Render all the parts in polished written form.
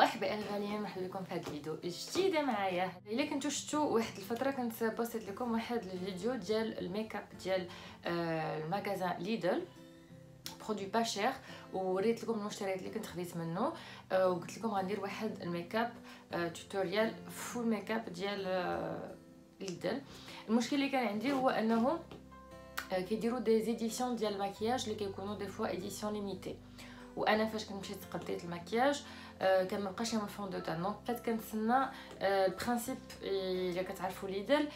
مرحبا الغاليين، مرحبا بكم في هذا الفيديو جديده معايا. الا كنتو شفتوا واحد الفتره كنت بوستيت لكم واحد الفيديو ديال الميك اب ديال المغازان ليدل برودوي با شير، وريت لكم المشتريات اللي كنت خديت منه، وقلت لكم غندير واحد الميك اب توتوريال فول ميك اب ديال ليدل. المشكل اللي كان عندي هو انه كيديروا دي زيديسيون ديال الماكياج اللي كيكونوا دي فوا اديسيون ليميتي، وانا فاش كنت مشيت قضيت الماكياج كان مابقاش يعمل فون دو تان. دونك بقيت كنتسنى البرانسيپ اللي كتعرفوا ليدل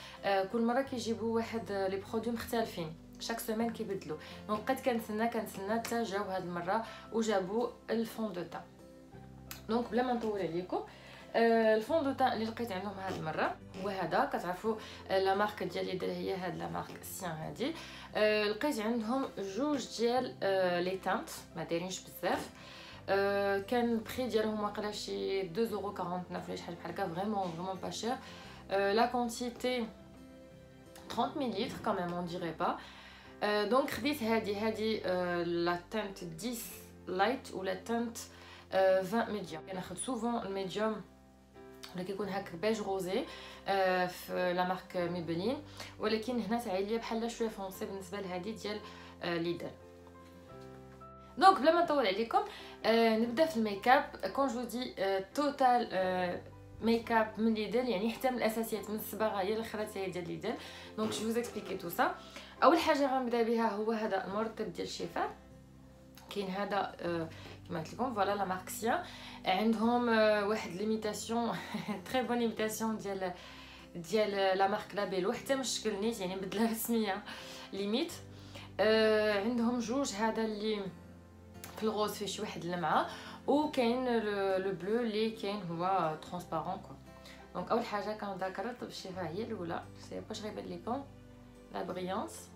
كل مره كيجيبوا واحد لي برودوي مختلفين، شاك سيمين كيبدلوا. دونك بقيت كنتسنى حتى جاو هاد المره وجابوا الفون دو تان. دونك بلا ما نطول عليكم، الفون دو تان اللي لقيت عندهم هاد المره هو هذا. كتعرفوا لا مارك ديال ليدل هي هاد لا مارك سيان هادي. لقيت عندهم جوج ديال لي تانت ما دايرينش بزاف. كان البري ديالهم واقيلا شي 2,49 ولا شي حاجه بحال هكا، فريمون با شير. لا كونتيتي 30 ملل كمان اون ديري با. دونك خديت هادي لا تانت 10 لايت ولا تانت 20 ميديوم. كناخذ سوفون الميديوم اللي كيكون هكا بيج روزي في لا مارك ميبلين، ولكن هنا تعالي بحال شويه فونسي بالنسبه لهادي ديال ليدل. دونك بلا ما نطول عليكم نبدا في الميك اب. كون جو دي توتال ميك اب من ليدل، يعني حتى من الاساسيات، من الصباغه هي الاخرات هي ديال ليدل. دونك جو فوز اكسبليكي تو سا. اول حاجه غنبدا بها هو هذا المرطب ديال الشفاه. كاين هذا كما قلت لكم فوالا لا مارك سيان. عندهم واحد ليميتاسيون تري بون ليميتاسيون ديال لا مارك لابيلو، حتى من الشكل نيت يعني بدله رسميه ليميت. عندهم جوج، هذا اللي في الغوز فيه شي واحد اللمعه، وكاين لو بلو اللي كاين هو ترونسبارون كو. دونك اول حاجه كنبدا كنرطب الشفاه هي الاولى. سي باش غيبان لكم لا بريانس.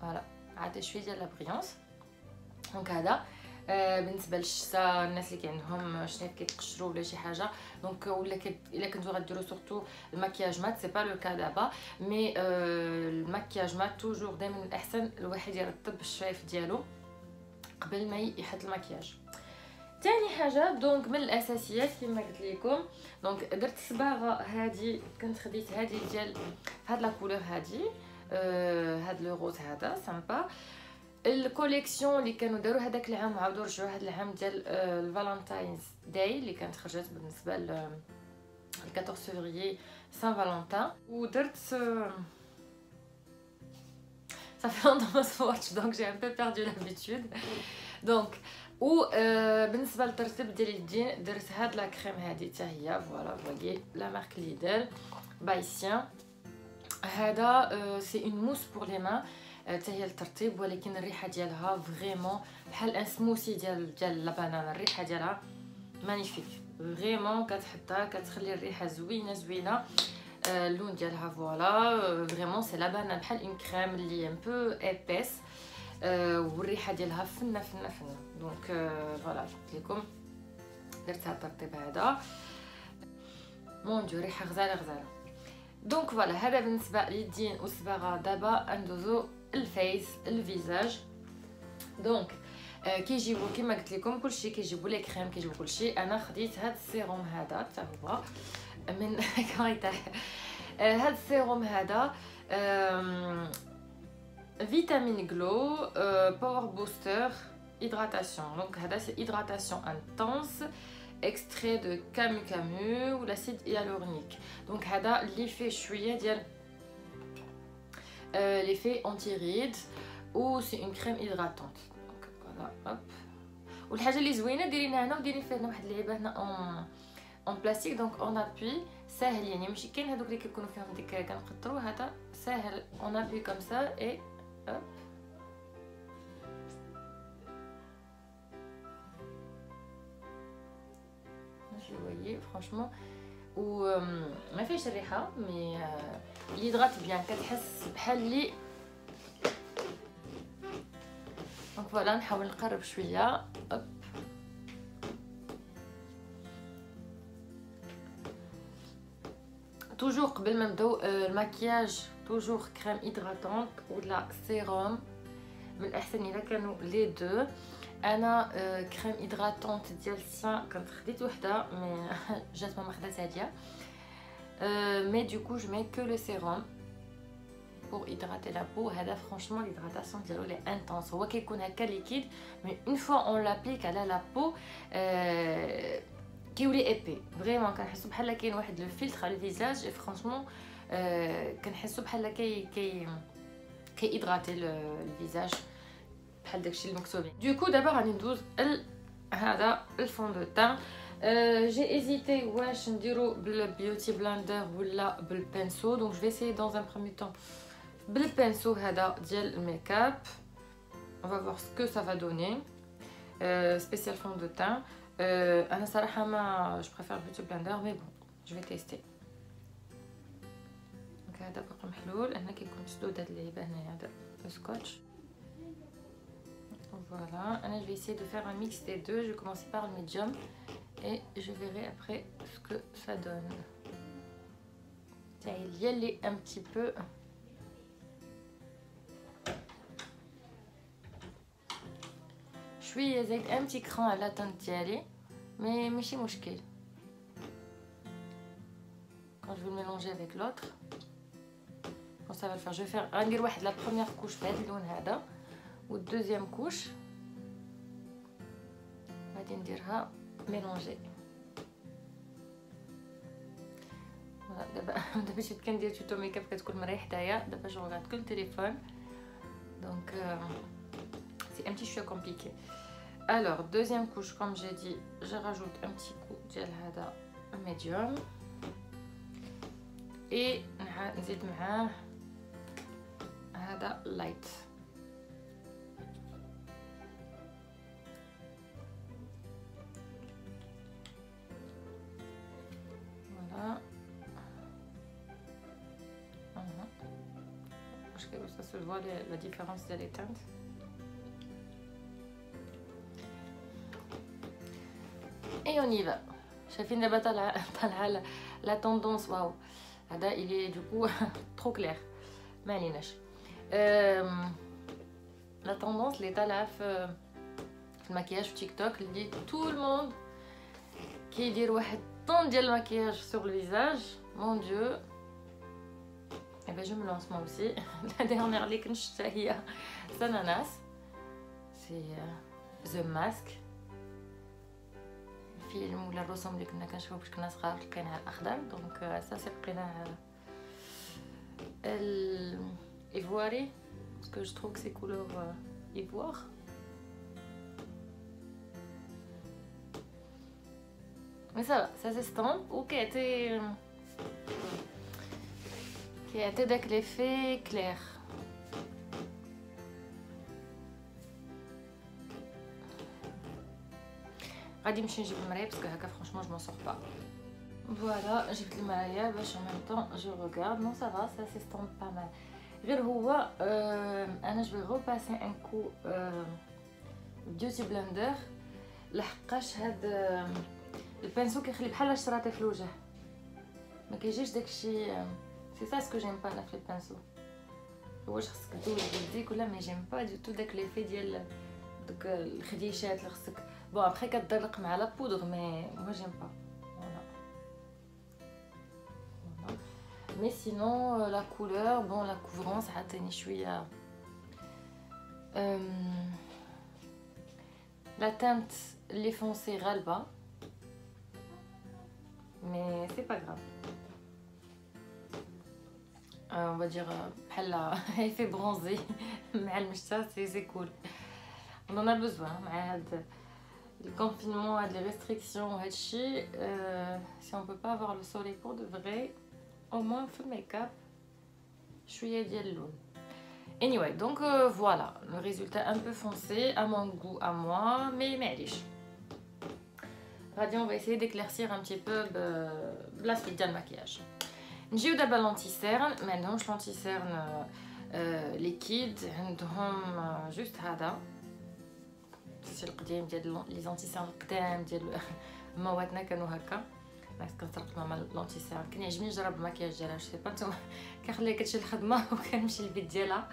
فوالا عاد شويه ديال لا بريانس. دونك هذا بالنسبه للشتا، الناس اللي عندهم شنيف كيتقشروا ولا شي حاجه، دونك ولا الا كنتو غديروا سورتو المكياج مات، سي با لو كا دابا، مي المكياج مات توجور دائما الاحسن الواحد يرطب الشفايف ديالو قبل ما يحط المكياج. ثاني حاجه دونك من الاساسيات كما قلت لكم، دونك درت الصباغه هذه، كنت خديت هذه ديال هاد لا كولور هذه، هاد لو روز هذا سامبا. الكوليكسيون اللي كانوا داروا هذاك العام وعاودوا رجعوا هذا العام ديال الفالنتاينز داي اللي كانت خرجت بالنسبه ل 14 فيفري سان فالنتان. ودرت صافي لونطون ما صورتش، دونك جي ان بو بيردو لابيتود. دونك و بالنسبه للترطيب ديال اليدين درت هاد لا كريم هادي حتى هي فوالا فوايي لا مارك ليدل بايسيان. هذا سي اون موس بور لي مان حتى هي الترطيب، ولكن الريحه ديالها فريمون بحال ان سموسي ديال لا بانانا. الريحه ديالها مانيفيك فريمون، كتحطها كتخلي الريحه زوينه. اللون ديالها فوالا فريمون سي لا بانانا، بحال اون كريم اللي ان بو ايبيس، والريحه ديالها فنه. دونك فوالا قلت لكم درت هذا الترطيب هذا مون ديو ريحه غزاله. دونك فوالا هذا بالنسبه لليدين والصباغه. دابا ندوزو الفيس الفيزاج. دونك كيجيبوا كما قلت لكم كلشي، كيجيبوا لي كريم، كيجيبوا كلشي. انا خديت هذا السيروم هذا حتى هو من كايتا. هذا السيروم هذا فيتامين جلو باور بوستر هيدراتاسيون. دونك هذا سي هيدراتاسيون انتنس اكستري دو كامو كامو والاسيد هيالورونيك. دونك هذا اللي فيه شويه ديال ليفي انتي ريد، و سي اون كريم هيدراتونت. دونك فوالا هوب. والحاجه اللي زوينه دايرينها هنا ودايرين فيها هنا واحد اللعيبه هنا اون بلاستيك. دونك اون ابي ساهل، يعني ماشي كاين هذوك اللي كيكونوا فيهم ديك كنقطروا، هذا ساهل اون ابي كوم سا اي هوب. voyez franchement و ما فيهش الريحه مي ليدغات بيان، كتحس بحال لي. دونك فوالا نحاول نقرب شويه. توجور قبل ما نبداو الماكياج توجور كريم هيدراتونت ولا سيروم من الاحسن اذا كانوا لي دو. انا كريم هيدراتونت ديال سان كنت خديت وحده مي جات ما خدات هاديه. مي دو كو جو مي كو لو سيروم pour hydrater la peau. هذا franchement l'hydratation ديالو لي انتونس، هو كيكون هكا ليكيد مي اون فوا اون لابليك على لا بو كيولي ايبي فريمون. كنحسو بحال كاين واحد لو فيلتر على الفيزاج اي فرانشمون كنحسو بحال كي هيدراتي الفيزاج بحال داكشي المكتوبين. دوكو دابا غادي ندوز هذا الفون دو تان. j'ai hésité واش نديرو بالبيوتي بلاندر ولا بالبنسو. دونك جو في اسيي dans un premier temps بالبنسو هذا ديال الميك اب. on va voir ce que ça va donner. spécial fond de teint. انا صراحه ما je préfère beauty blender mais bon je vais tester. دونك هذا باقي محلول. هنا كيكون مسدود هاد اللعيبه هنايا هذا السكotch. Voilà, je vais essayer de faire un mix des deux. Je vais commencer par le médium et je verrai après ce que ça donne. Il y aller un petit peu. Je suis un petit cran à la teinte d'y aller, mais c'est مشكل. Quand je vais le mélanger avec l'autre, quand ça va le faire, je vais faire la première couche faite, le هذا. والدوزيام كوش غادي نديرها ميلونجي. دابا شفت كندير توتو ميكاب كتكون مريح حدايا. دابا جو ريغارد كل تليفون دونك سي ان بتي شويه كومبليكي. الوغ دوزيام كوش كوم جي دي جي راجوت ان بتي كو ديال هذا الميديوم اي نزيد معاه هذا لايت. Ça se voit la différence de les teintes. Et on y va. شايفين دابا طالعه la tendance. واو هذا il est du coup trop clair. ما عليناش. la tendance اللي طالعه في المكياج في تيك توك اللي tout le monde كيدير واحد طون ديال المكياج sur le visage. mon dieu. Et ben je me lance moi aussi. La dernière اللي كنت شفتها هي سناناس. سي ذا ماسك. الفيلم ولا الرسوم اللي كنا كنشوفو باش كنا صغار لقيناها الاخضر. دونك سا سي لقيناه الايفواري باسكو جو تروف سي كولور ايفوار. مي سا سيستامب وكيعطي داك ليفي كلير. غادي نمشي نجيب المرايه باسكو هكا فرانشمون جو مون سور با. فوالا جبت المرايه باش ان ميم طون جو ريغارد. نو سافا سا سيستامب با مال. غير هو انا جو في ريباسي ان كو بيوتي بلندر لحقاش هاد البنسو كيخلي بحال الشراطي في الوجه ما كيجيش داكشي. C'est ça ce que j'aime pas là في البانسو. واش خصك تدوز بيديك ولا ما جيم با دو تو داك ليفي ديال داك الخديشات اللي خصك بون ابري كتدرق مع لا بودغ مي مو جيم با. فوالا مي سينون لا كولور بون لا كوفرونس عطيني شويه. لا تانت لي فونسي غالبه مي سي با غراف. on va dire بحال effet bronzé مع المشتا سي كول. on en a besoin مع هاد الكونفينمون هاد لي ريستريكسيون وهاد الشيء. si on peut pas avoir le soleil pour de vrai au moins في الميك اب شويه ديال اللون. anyway donc voilà le résultat un peu foncé à mon goût à moi mais معليش غادي on va essayer d'éclaircir un petit peu بلا suite ديال المكياج. نجيو دابا لونتيسيرن. ما عندهمش لونتيسيرن ليكيد عندهم جوست هذا الشي القديم ديال لي زونتيسيرن القدام ديال مواتنا كانوا هكا. ناس كنطرق ماما لونتيسيرن كان يعجبني نجرب المكياج ديالها. جو سي با نتوما كنخليها كتمشي للخدمه وكنمشي للبيت ديالها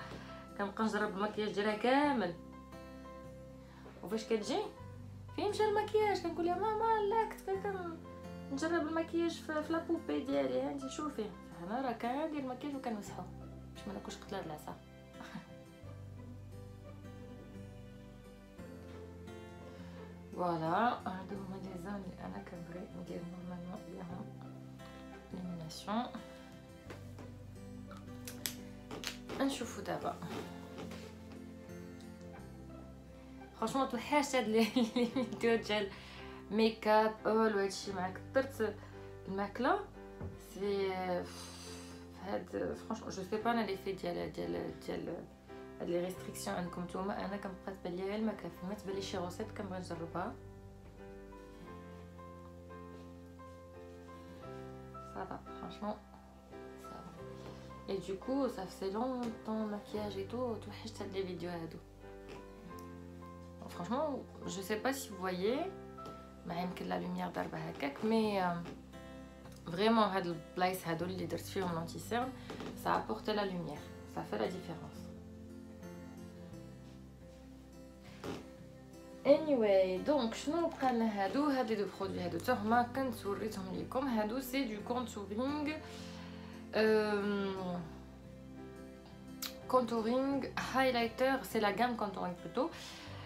كنبقى نجرب المكياج ديالها كامل، وفاش كتجي فين مشى المكياج كنقول لها ماما لا كنت نجرب المكياج في لابوبي ديالي، ها انت شوفي انا راه كندير المكياج وكنمسحو باش ما ناكلش قتله د العصا. فوالا هادو هما لي زون اللي انا كنبغي ندير نورمالمون بيهم ليميناسيون. نشوفو دابا فرانشمون توحشت هاد لي فيديو ديال ميكاب اول وهادشي مع كثرت الماكله في هاد فرانشمون جو سي با انا لي في ديال هاد لي ريستريكسيون عندكم نتوما، انا كنبقى تبان لي غير الماكله فما تبان لي شي روسيت كنبغي نجربها. صافا فرانشمون صافا اي دو كو ça fait longtemps maquillage et tout توحشت هاد لي فيديو هادو. Franchement, je sais pas si vous voyez, ما يمكن لا لوميير ضربه هكاك، مي فريمون هاد البلايص هادو اللي درت فيهم لونتي سيرم ça apporte la lumière, ça fait la différence. anyway donc شنو بقى لنا هادو هاد لي دو برودوي هادو حتى هما كنت وريتهم لكم. هادو سي دو كونتورينغ contouring highlighter, c'est la gamme contouring plutôt.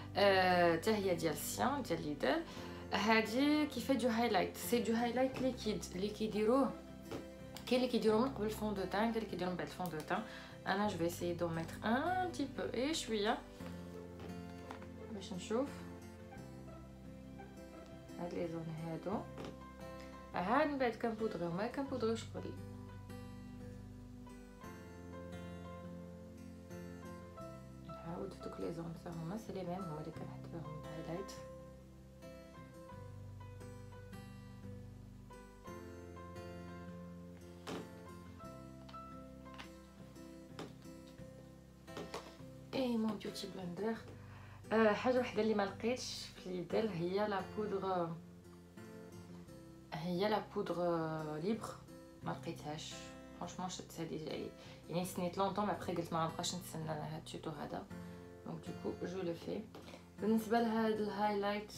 حتى هي ديال سيان ديال ليدل. هادي كيف دو هايلايت، سي دو هايلايت ليكيد اللي كيديروه، كاين اللي كيديروه من قبل الفون دو تان، كاين اللي كيديروه من بعد الفون دو تان. انا جو اسيي دو ميتر ان تي بو اي شويه باش نشوف هاد لي زون هادو. عاد من بعد كنبودريو ما كنبودريوش قبل. نعاود في دوك لي زون حتى هما سي لي ميم، هما اللي كنحط بهم الهايلايت. اي مون بيوتي بلندر. حاجه وحده اللي ما لقيتش في اليدل هي لا بودر، هي لا بودر ليبر ما لقيتهاش فرانشمون. شفت هذه يعني سنيت لونطون مي ابري قلت ما غنبقاش نتسنى لهاد التوتو هذا، دونك دوكو جو لو في. بالنسبه لهاد الهايلايت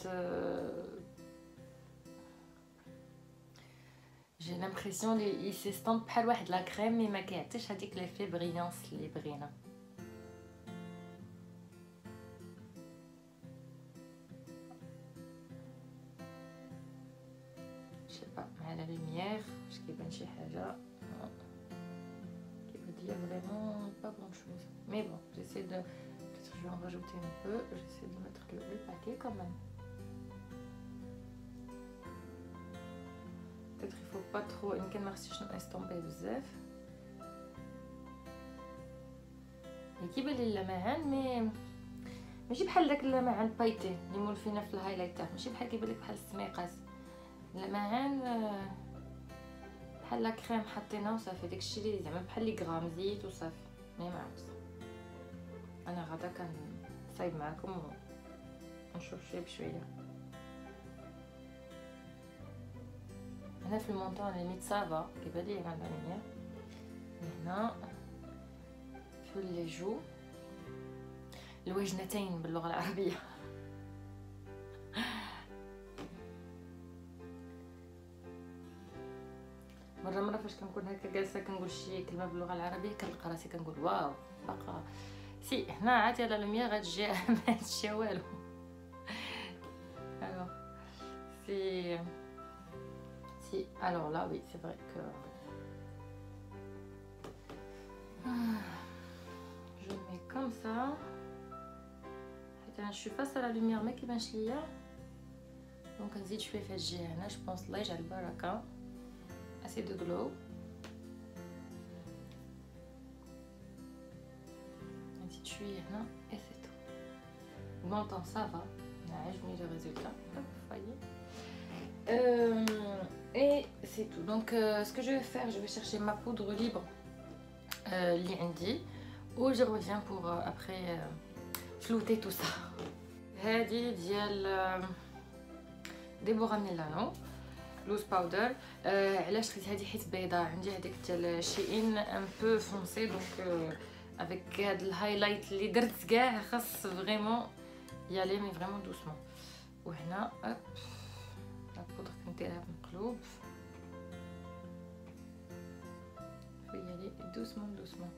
جي لامبرسيون لي سيستامب بحال واحد لا كريم مي ما كيعطيش هذيك ليفي بريانس اللي بغينا. مع لا لوميير واش كيبان شي حاجه كيبان ليا فريمون با غون شوز، مي بون جيسي دو peut-être je vais en rajouter un peu, j'essaie de mettre le paquet quand même. peut-être il faut pas trop يمكن ما خصنيش نستومبي بزاف. كيبان لي اللمعان مي ماشي بحال داك اللمعان بايتي اللي مولفينا في الهايلايتر، ماشي بحال كيبان لك بحال السميقات. اللمعان بحال لا كريم حطينا وصافي، داكشي اللي زعما بحال لي غرام زيت وصافي. مي ما عرفتش انا غدا كنصايب معكم ونشوف شويه بشويه. هنا في المونطون ليميت صافا كيبان لي عندها لوميير. هنا في لي جو الوجنتين باللغه العربيه. مره فاش كنكون هكا جالسه كنقول شي كلمه باللغه العربيه كنلقى راسي كنقول واو باقا سي هنا عاد لا لوميير غتجي ما هادشي والو. alors si alors là oui c'est vrai que je mets comme ça حيت انا شوف فاس لا لوميير ما كيبانش ليا، دونك نزيد شويه في هاد الجهه هنا. جو بونس الله يجعل البركه assez de glow. نزيد شويه هنا et c'est tout. Longtemps ça va. عجبني le résultat. Hop, voyez. Et c'est tout. Donc ce que je vais faire, je vais chercher ma poudre libre اللي عندي و je reviens pour après flouter tout ça. هذه ديال ديبورا ميلانو لوز باودر. علاش خديت هذه حيت بيضاء، عندي هذيك ديال شيئين ان بو فونسي، دونك avec هاد الهايلايت اللي درت كاع خاص فريمون يالي مي فريمون دوسمون. وهنا هوب لا بودر كنديرها بمقلوب يالي دوسمون دوسمون.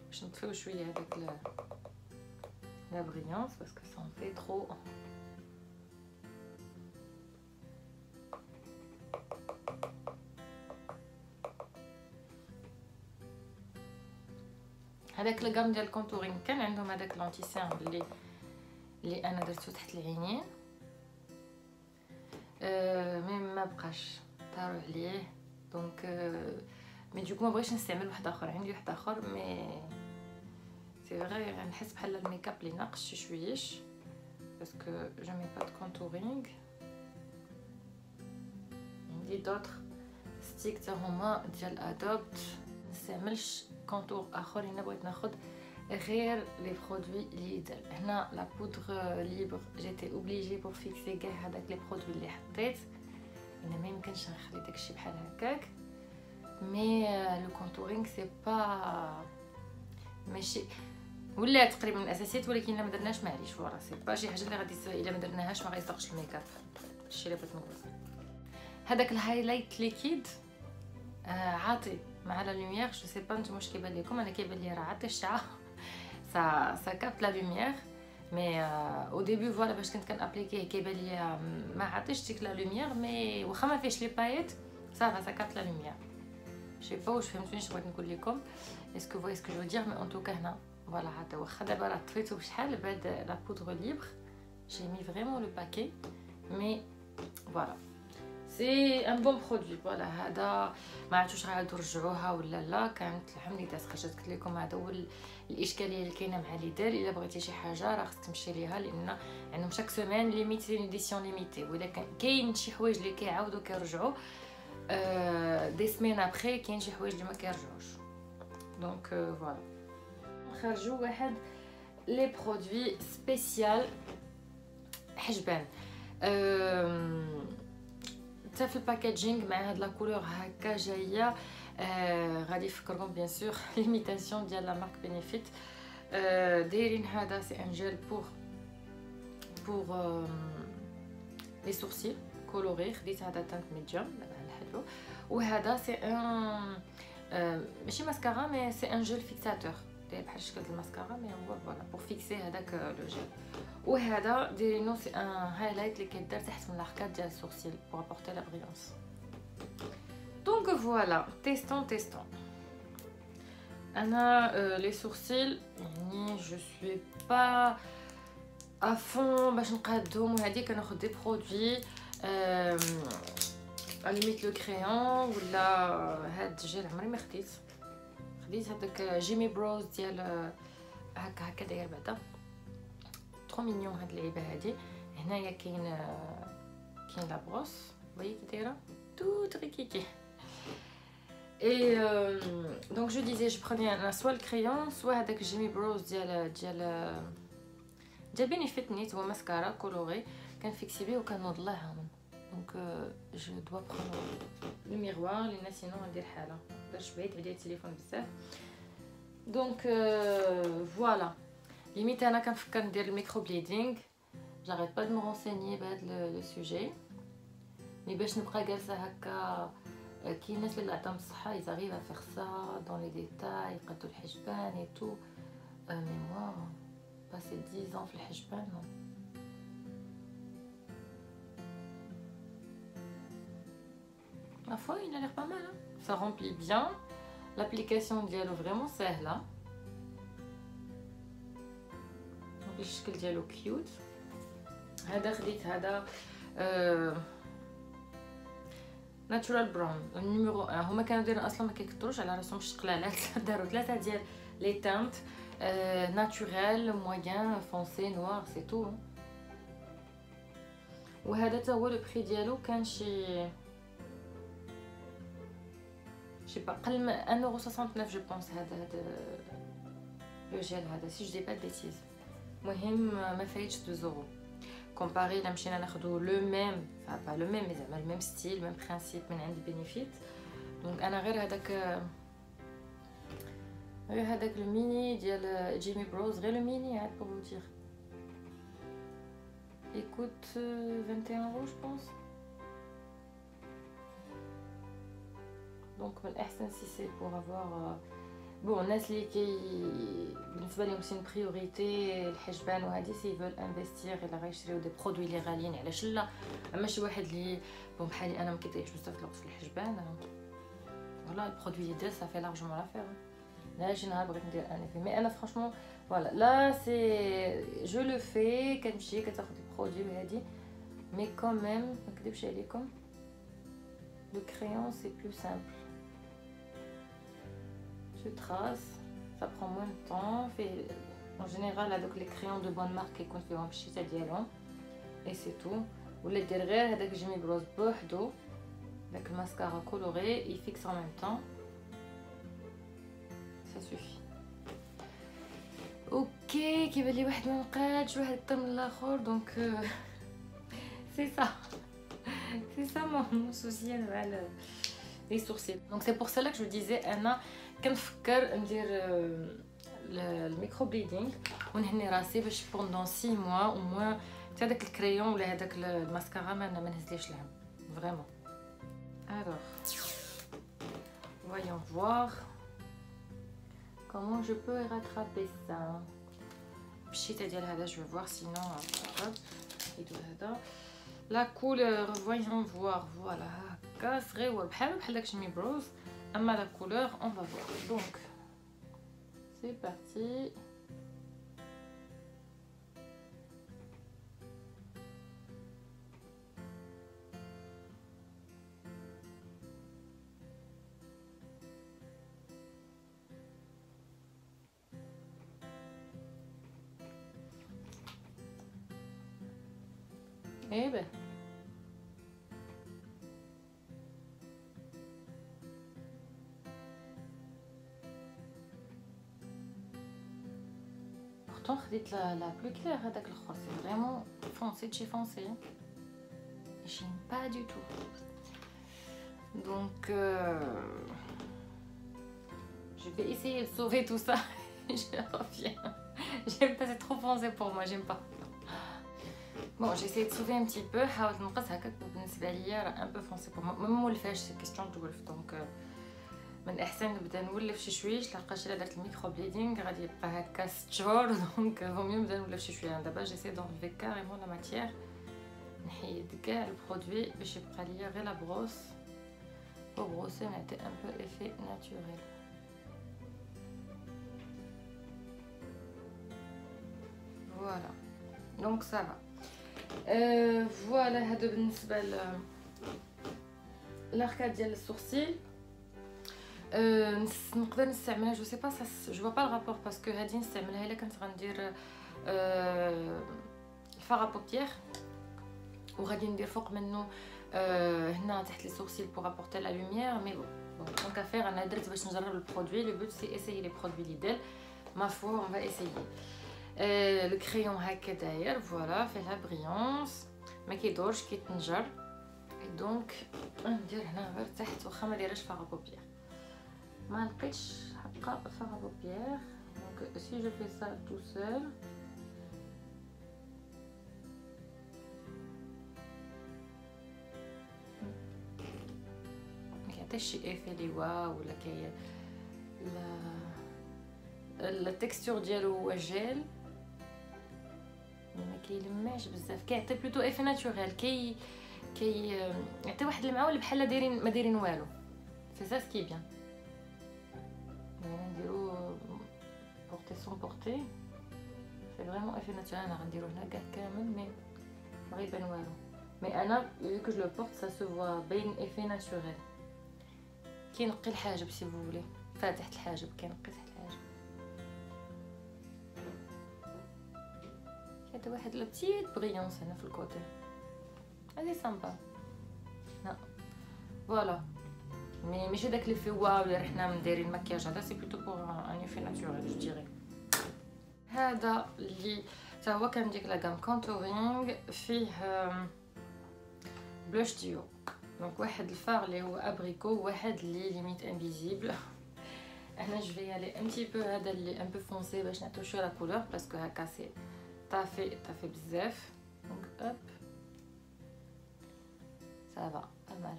باش نطفيو شويه هذاك لا بريونس باسكو سون في ترو. هذاك الكام ديال الكونتورين كان عندهم هذاك لونتيسان اللي انا درتو تحت العينين مي ما بقاش طاروا عليه دونك مي دوك ما بغيتش نستعمل واحد اخر. عندي واحد اخر مي سي فري نحس بحال الميك اب اللي ناقص شويش باسكو جو مي با دو كونتورينغ. عندي دوطخ ستيك تا هما ديال ادوبت. نستعملش كونتور اخر. هنا بغيت ناخذ غير لي برودوي ليدل. هنا لا بودر ليبر جيتي اوبليجي بور فيكسي كاع هذاك لي برودوي اللي حطيت. انا ما يمكنش نخلي داكشي بحال هكاك مي لو كونتورينغ سي با ماشي ولا تقريبا من الاساسيات ولكن الا ما درناش معليش فوالا سي با شي حاجه اللي غادي الا ما درناهاش ما غيصدقش الميك اب. هادشي اللي بغيت نقول. هذاك الهايلايت ليكيد عاطي مع لا لوميير. جو سي با نتوما واش كيبان لكم. انا كيبان لي راه عاطي الشعه سا كابت لا لوميير مي او ديبي فوالا باش كنت كنابليكيه كيبان لي ما عاطيش ديك لا لوميير مي واخا ما فيهش لي بايت صافا سا كابت لا لوميير. جو با واش فهمتوني اش بغيت نقول لكم. اسكو فوي اسكو جو دير مي ان توكا هنا فوالا عاد واخا دابا راه طفيتو بشحال بعد لا بودر ليبر جي مي فريمون لو باكي مي فوالا سي ان بون برودوي. فوالا هذا ما عرفتوش غادي ترجعوها ولا لا. كانت الحمد لله خرجت قلت لكم هذا هو الاشكاليه اللي كاينه مع ليدل. الا بغيتي شي حاجه راه خصك تمشي ليها لان عندهم شاك سيمين ليميتي اديسيون ليميتي. ولكن كاين شي حوايج اللي كيعاودوا كيرجعوا دي سمين ابري كاين شي حوايج اللي ما كيرجعوش دونك فوالا. خرجوا واحد لي برودوي سبيسيال حجبان حتى في الباكاجينغ مع هاد لا كولور هكا جايه. غادي يفكركم بيان سور ليميتاسيون ديال لا مارك بينيفيت. دايرين هذا سي ان جيل بور لي سورسيل كولوري. خديت هذا تانت ميديوم بحال حلو. وهذا سي ان ماشي ماسكارا مي سي ان جيل فيكساتور داير بحال شكل الماسكارا مي هو فوالا بور فيكسي هذاك لو جيل. وهذا دايرينو سي ان هايلايت اللي كيدار تحت من الاركاد ديال السورسيل بور ابورتي لا بريونس. دونك فوالا تيستون انا لي سورسيل يعني جو سوي با افون باش نقادهم. وهادي كناخذ دي برودوي ليميت لو كريون ولا هاد الجيل عمري ما خديت هذاك جيمي بروز ديال هكا داير بعدا ترو مينيون. هاد اللعيبه هادي هنايا كاين لا بروس باي كي دايره تو تريكيكي. Et donc je disais je prenais soit le crayon soit هذاك جيمي بروز ديال بينيفيت نيت هو ماسكارا كولوري كنفيكسي بيه وكنوض الله هامن. دونك جو دوا برونو لو ميغوار لان سينو غندير حاله باش بعيد عليا التليفون بزاف. دونك فوالا ليميت انا كنفكر ندير الميكرو بليدينغ. جاريت با دو مو رونسيني بهذا لو سوجي مي باش نبقى جالسه هكا. كاين الناس اللي عندهم الصحه يزاريف ا فيغ سا دون لي ديتاي يقادو الحجبان اي تو مي موا باسي 10 في الحجبان نو. ما foi il a l'air pas mal hein. Ça remplit bien. L'application ديالو فريمون ساهله. الشكل ديالو كيوت. هذا خديت هذا ناتشورال براون النيميرو 1. هما كانوا دايرين اصلا ما كيكثروش على راسهم الشقلالات داروا 3 ديال لي تانت ناتشورال موين فونسي نوار سي تو. وهذا حتى هو لو بري ديالو كان شي با قل من 1.69 جو بونس. هذا لو جيل هذا سي جو دي با ديتيز مهم ما فايتش 2 يورو كومباري الا مشينا ناخذوا لو ميم با لو ميم زعما الميم ستيل ميم برينسيپ من عند بينيفيت. دونك انا غير هذاك الميني ديال جيمي بروز غير الميني عاد بور دير écoute 21 euros je pense. donc من الاحسن سي سي pour avoir بون الناس اللي بالنسبه لهم سي بريوريتي الحجبان وهادي سي فول انفستير الا غيشريو دي برودوي اللي غاليين علاش لا. اما شي واحد اللي بون بحالي انا ما كيضيعش بزاف الوقت في الحجبان والله البرودوي اللي دير صافي لارجمون لافير. لا شي نهار بغيت ندير ان افي مي انا فرانشمون فوالا لا سي جو لو في كتمشي كتاخذ البرودوي هادي مي كوميم ما نكذبش عليكم لو كريون سي بلو سامبل. Je trace, ça prend moins de temps. En général, avec les crayons de bonne marque qui contiennent un petit dialogue. Et c'est tout. Ou les derrière, avec Jimmy Bros Bordeaux, avec le mascara coloré, il fixe en même temps. Ça suffit. Ok, qui va les واحد ما نقادش واحد طم الاخر donc c'est ça. C'est ça mon souci avec les sourcils. Donc c'est pour cela que je vous disais انا كنفكر ندير الميكرو بليدينغ ونهني راسي باش بوندون 6 موا او موان حتى داك الكريون ولا هذاك الماسكارا ما نهزليش الهم فريمون. alors voyons voir comment je peux rattraper ça. بالشيته ديال هذا je vais voir sinon يدو هذا la couleur voyons voir voilà هكا صغيور بحال داك جيمي بروز. اما la couleur on va voir. donc c'est parti. Eh ben pourtant خديت la plus claire هذاك الاخر c'est vraiment foncé de chez foncé. j'aime pas du tout donc je vais essayer de sauver tout ça. je reviens. j'aime pas, c'est trop foncé pour moi, j'aime pas. bon j'essaie de sauver un petit peu. حاولت نقص هكاك بالنسبه ليا راه un peu foncé pour moi. ما مولفاش سي كيستيون تولف دونك من الاحسن نبدا نولف شي شويش. لقاش الا درت الميكرو بليدينغ غادي يبقى هكا 6 شهور دونك فو ميو نبدا نولف شي شويه. دابا جيسي دونفي كاريمون لا ماتيير نحيد كاع البرودوي باش يبقى ليا غير لا بروس بو بروسي نعطي ان بو ايفي ناتوريل. فوالا دونك صافا فوالا. هادو بالنسبه لاركاد ديال السورسيل نقدر نستعملها جو سي با جو با الرابور باسكو هادي نستعملها الا كنت غندير الفار بوبيير وغادي ندير فوق منه هنا تحت لي سورسيل بوغ ابورتي لا لوميير. مي بون دونك افير انا درت باش نجرب البرودوي. لو بوت سي اسيي لي برودوي ليدل ما فوا اون فا اسيي. لو كريون هكا داير فوالا فيه لا بريونس ما كيدورش كيتنجر. دونك ندير هنا غير تحت واخا ما دايرش فار بوبيير. ما لقيتش حقا فار بوبيير دونك سي جو في سا تو سول مكيعطيش شي ايفي لي واو ولا كي لا التكستور ديالو هو جيل ما كيلمعش بزاف. كيعطي بلوتو ايفي ناتوريل كي يعطي واحد المعول بحال دايرين ما دايرين والو. سي سا سكي بيان. نديرو بورتي سون بورتي سي فريمون ايفي ناتوريل. انا غنديرو هنا كاع كامل مي ما غيبان والو. مي انا فيو كو جو لو بورت سا سو فوا باين ايفي ناتوريل. كينقي الحاجب سي فولي فاتح الحاجب كينقي تحت الحاجب. كيعطي واحد لا بتيت بريونس هنا في الكوتي هادي سامبا. لا فوالا مي ماشي داك اللي فيه واو اللي رحنا مدايرين المكياج. هذا سي بلوتو بور ان ايفي ناتوريل جو ديري. هذا اللي حتى هو كان ديك لا غام كونتورينغ فيه بلوش ديو. دونك واحد الفار اللي هو ابريكو وواحد اللي ليميت انفيزيبل. هنا جو في الي ان تي بو هذا اللي ان بو فونسي باش نعطيو شويه لا كولور باسكو هكا سي طافي بزاف. دونك هوب سافا با مال.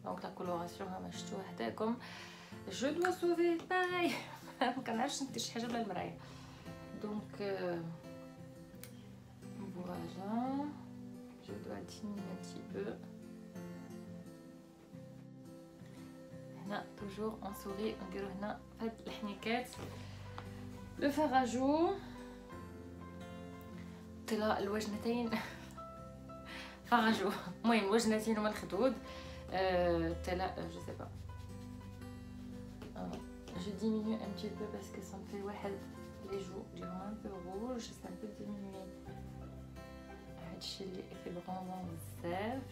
دونك لا كولوراسيون هما شفتو وحداكم. جو دوا سوفي باي ما كنعرفش ندير شي حاجه بلا المرايه. دونك فوالا je dois diminuer un petit peu. هنا toujours en souris نديرو هنا هاد الحنيكات. لو فراجو طلاء الوجنتين فراجو المهم وجنتين هما الخدود. طلاء je sais pas. Je diminue un petit peu parce que ça me fait واحد les joues اللي هما un peu rouge. C'est un peu diminué هادشي اللي افيبرون بزاف.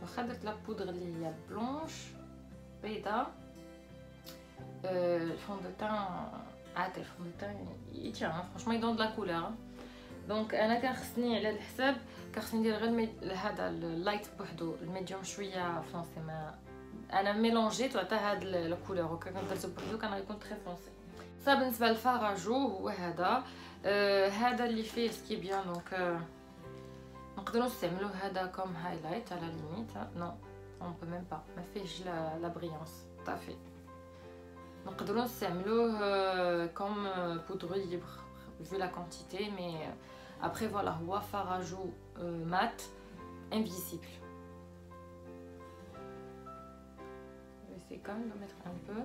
واخا درت لا بودغ اللي هي بلونش بيضه. الفون دو تان عاد الفون دو تان يتيان فرانشمون يدون لا كولور. دونك انا كان خصني على الحساب كان خصني ندير غير هذا اللايت بوحدو الميديوم شويه فونسي. ما انا ميلونجيت وعطى هاد الكولور وكان درتو بوحدو كان غيكون تري فونسي. صا بالنسبه للفراجو هو هذا. هذا اللي فيه سكي بيان. دونك نقدروا نستعملوه هذا كوم هايلايت على ليميت. نو اون بو ميم با ما فيهش لا بريونس طافي. نقدروا نستعملوه كوم بودر ليبر vu la quantité mais après voilà هو فراجو mat invisible. Je vais essayer quand même de mettre un peu.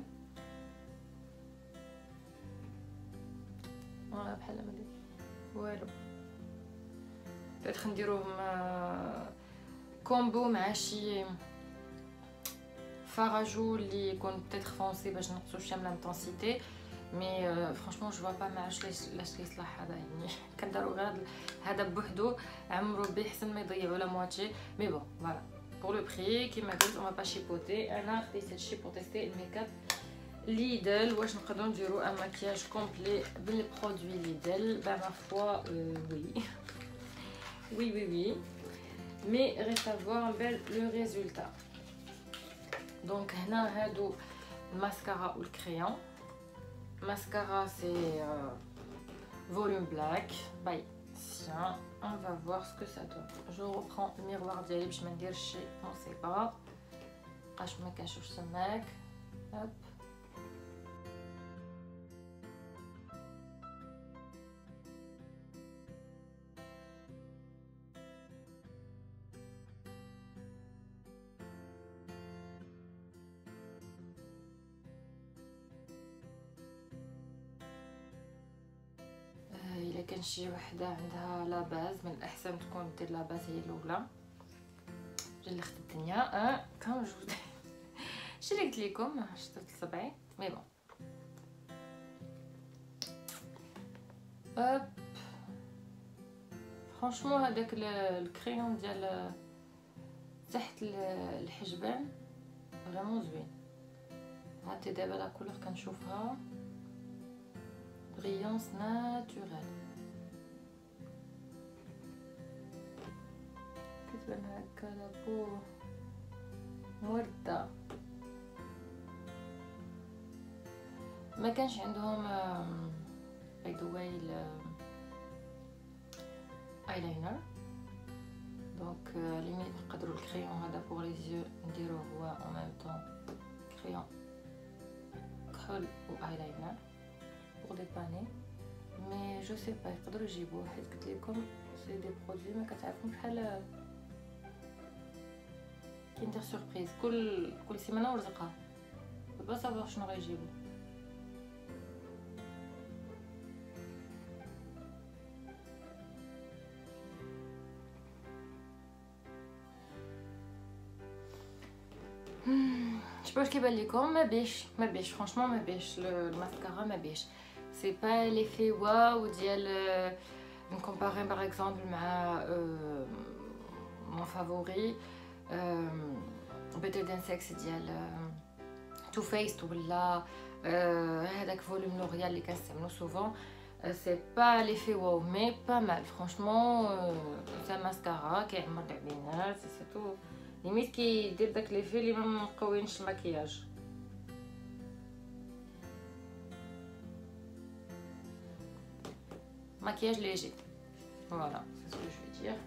فوالا بحال ما درت والو. بغيت نديروهم كومبو مع شي فراجو اللي يكون بتيتر فونسي باش نقصو شويه من لانتونسيتي. مي فرانشمون جو با ما عرفتش لاش يصلح هذا. يعني كندارو غير هذا بوحدو عمرو بيه حسن ما يضيعوا لا مواتشي. مي بون فوالا بور لو بري كيما قلت اون با شيبوتي. انا خديت هادشي بور تيستي الميكاب ليدل واش نقدروا نديرو ان ماكياج كومبلي بالبرودوي ليدل. با ما فوا وي مي ريست ا فوار بال لو ريزولتا. دونك هنا هادو الماسكارا والكريون. mascara c'est volume black by Sien. On va voir ce que ça donne. Je reprends le miroir ديالي باش ما نديرش شي مصيبه بقاش ما كنشوفش تماك. هوب الا كان شي وحده عندها لا باز من الاحسن تكون دير لا باز هي الاولى. اللي خدت الدنيا كان جوج شي اللي قلت لكم شطت صبعي مي بون. هوب فرانشمون هذاك الكريون ديال تحت الحجبان فريمون زوين. هاتي دابا لا كولور كنشوفها brillance naturelle. كتبان هكا لابو وردة. ما كانش عندهم باي ذا واي ايلاينر. دونك ليميت نقدروا الكريون هذا بور لي زيو نديروه هو ان ميم طون كريون كحل و ايلاينر pour dépanner. mais je sais pas يقدروا يجيبوه حيت قلت لكم سي دي برودوي ما كتعرفوش بحال كيندير سوربريز كل سيمانه ورزقها با صافا شنو غيجيبو. جو باش كيبان لكم ما بيش فرانشمون ما بيش الماسكارا ما بيش. سي با ليفي واو ديال نكومباري باغ اكزومبل مع مون فافوري بيتر دان سكس ديال تو فيست ولا هذاك فوليوم لوريال اللي كنستعملو سوفون. سي با ليفي واو مي با مال فرانشمون. سا ماسكارا كيعمر العينات سي تو ليميت كيدير داك ليفي اللي ما مقوينش المكياج. Maquillage léger. Voilà, c'est ce que je vais dire.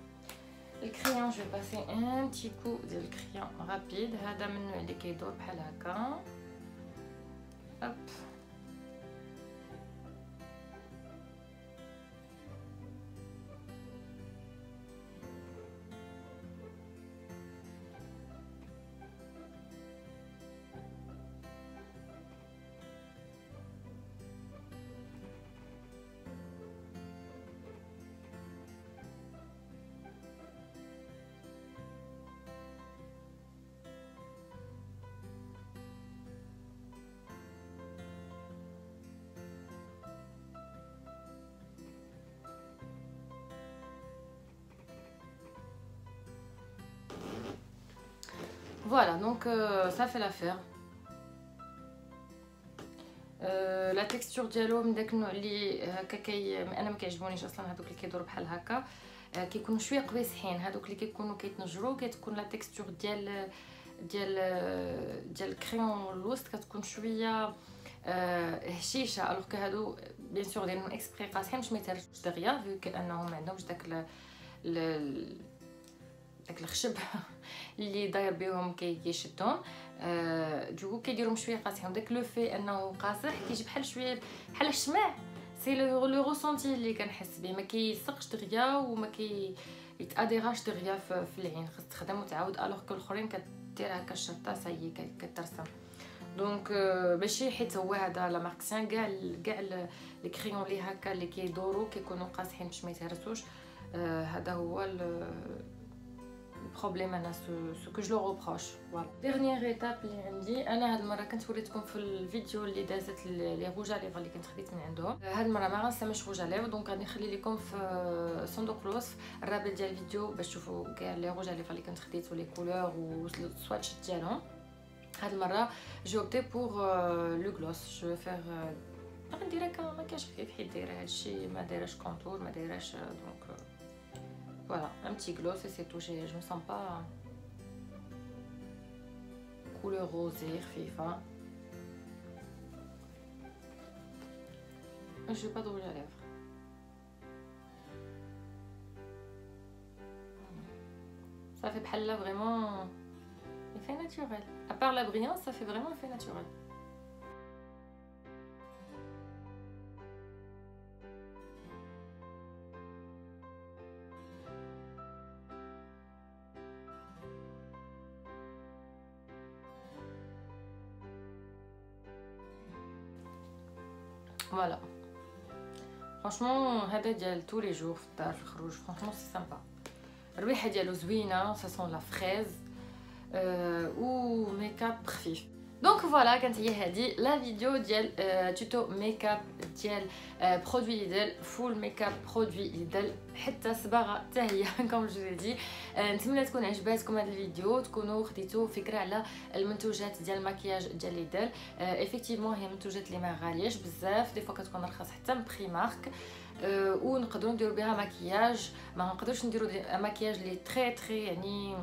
Le crayon, je vais passer un petit coup de crayon rapide. هذا منه اللي كيدور بحال هكا. Hop. Voilà, donc ça fait l'affaire. لا تكستور ديالو من داك النوع اللي هكا انا ما كيعجبونيش اصلا هذوك اللي كيدوروا بحال هكا. كيكونوا شويه قبيصحين. هذوك اللي كيكونوا كيتنجروا كتكون لا تكستور ديال الكريون الوسط كتكون شويه هشيشه. الوغ كو هادو بيان سور دايرين اكسبري قاصحين باش ما يتهرسوش دغيا فيو كانهم ما عندهمش داك الخشب اللي داير بهم كيشدهم. دوكو كيديرهم شويه قاصحين. داك لو في انه قاصح كيجي بحال شويه بحال الشمع. سي لو ريسونتي اللي كنحس به. ما كيسقش دغيا وما يتاديراش دغيا في العين. خاص تخدم وتعاود. الوغ كو الاخرين كدير هكا الشرطه سايي كترسم. دونك ماشي حيت هو هذا لا ماركسيان كاع لي كريون لي هكا اللي كيدوروا كيكونوا قاصحين باش ما يتهرسوش. هذا هو البروبليم. انا سو كو جو لو روبروش. فوالا ديرنيير ايتاب اللي عندي انا هاد المره كنت وريتكم في الفيديو اللي دازت لي روج اليفر اللي كنت خديت من عندهم. هاد المره ما غنستعملش روج اليفر دونك غادي نخلي لكم في صندوق الوصف الرابط ديال الفيديو باش تشوفوا كاع لي روج اليفر اللي كنت خديت ولي كولور والسواتش ديالهم. هاد المره جو اوبتي بور لو غلوس. جو فير باغي ندير هكا مكياج خفيف حيت دايره هادشي ما دايراش كونتور ما دايراش دونك voilà un petit gloss et c'est tout. Je me sens pas couleur rosée خفيفة. je vais pas de rouge à lèvres. Ça fait بحال là vraiment effet naturel. À part la brillance, ça fait vraiment effet naturel. Voilà. Franchement, هذا ديال tous les jours في الدار في الخروج. Franchement, c'est sympa. الريحة ديالو زوينة. Ça sent la fraise. و ميكاب خفيف. دونك فوالا كانت هي هذه لا فيديو ديال توتو ميكاب ديال برودوي ليدل. فول ميكاب برودوي ليدل حتى صباغه حتى هي كوم جو دي. نتمنى تكون عجباتكم هذا الفيديو تكونوا خديتوا فكره على المنتوجات ديال المكياج ديال ليدل. ايفيكتيفمون هي منتوجات اللي ما غالياش بزاف. دي فوا كتكون رخيص حتى من بريمارك. ونقدروا نديروا بها مكياج. ما نقدرش نديروا مكياج لي تري يعني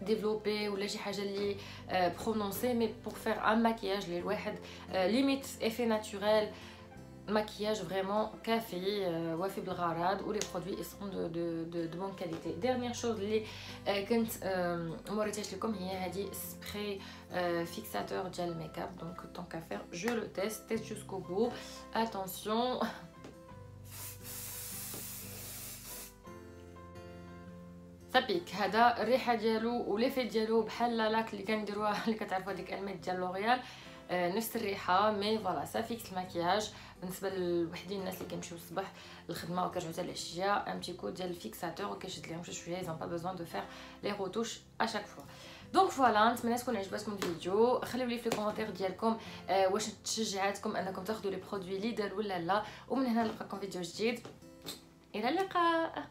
développé ولا شي حاجه اللي برونونسي مي pour faire un maquillage اللي الواحد ليميت effet naturel maquillage vraiment كافي وافي بالغرض و لي برودوي يسون دو بون كاليتي. ديرنيير شوز اللي كنت موريتهاش لكم هي هذه سبراي فيكساتور ديال الميكاب. دونك طون كافير جو لو تيست جوسكو بو. اتونسيون سابيك. هذا الريحه ديالو وليفي ديالو بحال لاك اللي كنديروها اللي كتعرفوا هذيك الميت ديال لوريال. نفس الريحه مي فوالا سا فيكس الماكياج. بالنسبه لوحدين الناس اللي كيمشيو الصباح للخدمه وكيرجعوا حتى العشيه ان بتي كود ديال الفيكساتور وكيشد لهم شويه. ils ont pas besoin de faire les retouches à chaque fois. دونك فوالا نتمنى تكون عجبتكم الفيديو. خليو لي في الكومونتير ديالكم واش تشجعاتكم انكم تاخذوا لي برودوي ليدل ولا لا. ومن هنا نلقاكم فيديو جديد. الى اللقاء.